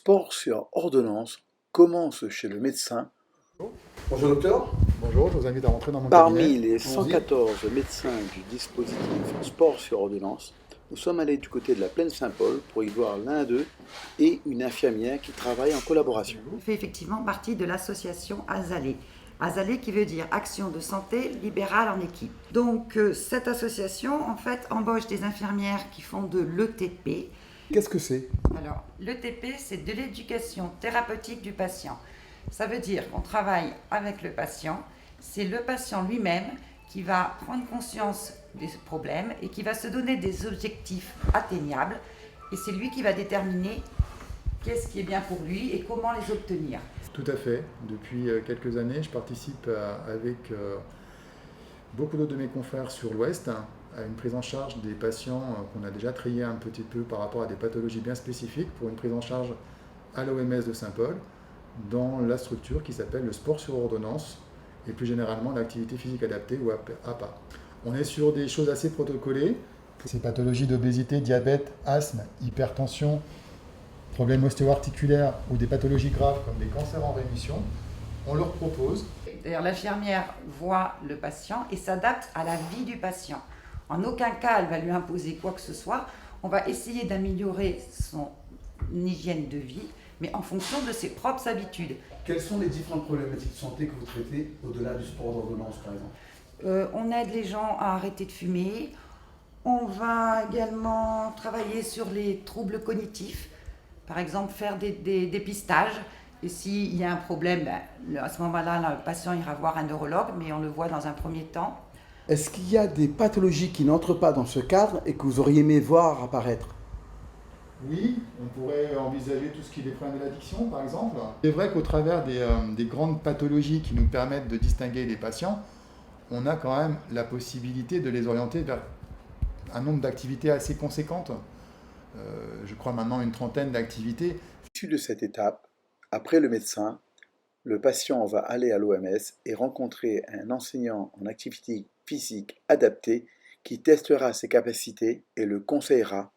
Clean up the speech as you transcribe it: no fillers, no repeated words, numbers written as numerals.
sport sur ordonnance commence chez le médecin. Bonjour docteur. Bonjour, je vous invite à rentrer dans mon Parmi cabinet. les Allons-y. 114 médecins du dispositif sport sur ordonnance, nous sommes allés du côté de la Plaine Saint-Paul pour y voir l'un d'eux et une infirmière qui travaillent en collaboration. Je fais effectivement partie de l'association Azalée. Azalée qui veut dire Action de santé libérale en équipe. Donc cette association en fait embauche des infirmières qui font de l'ETP. Qu'est-ce que c'est? Alors l'ETP c'est de l'éducation thérapeutique du patient. Ça veut dire qu'on travaille avec le patient, c'est le patient lui-même qui va prendre conscience des problèmes et qui va se donner des objectifs atteignables et c'est lui qui va déterminer qu'est-ce qui est bien pour lui et comment les obtenir. Tout à fait. Depuis quelques années, je participe avec beaucoup d'autres de mes confrères sur l'Ouest à une prise en charge des patients qu'on a déjà triés un petit peu par rapport à des pathologies bien spécifiques pour une prise en charge à l'OMS de Saint-Paul dans la structure qui s'appelle le sport sur ordonnance et plus généralement l'activité physique adaptée ou APA. On est sur des choses assez protocolées. Ces pathologies d'obésité, diabète, asthme, hypertension, problèmes ostéo-articulaires ou des pathologies graves comme des cancers en rémission, on leur propose. D'ailleurs, l'infirmière voit le patient et s'adapte à la vie du patient. En aucun cas, elle va lui imposer quoi que ce soit. On va essayer d'améliorer son hygiène de vie, mais en fonction de ses propres habitudes. Quelles sont les différentes problématiques de santé que vous traitez au-delà du sport d'ordonnance, par exemple? On aide les gens à arrêter de fumer. On va également travailler sur les troubles cognitifs. Par exemple, faire des dépistages. Et s'il y a un problème, à ce moment-là, le patient ira voir un neurologue, mais on le voit dans un premier temps. Est-ce qu'il y a des pathologies qui n'entrent pas dans ce cadre et que vous auriez aimé voir apparaître? Oui, on pourrait envisager tout ce qui est des problèmes de l'addiction, par exemple. C'est vrai qu'au travers des grandes pathologies qui nous permettent de distinguer les patients, on a quand même la possibilité de les orienter vers un nombre d'activités assez conséquentes. Je crois maintenant une trentaine d'activités. Issue de cette étape, après le médecin, le patient va aller à l'OMS et rencontrer un enseignant en activité physique adaptée qui testera ses capacités et le conseillera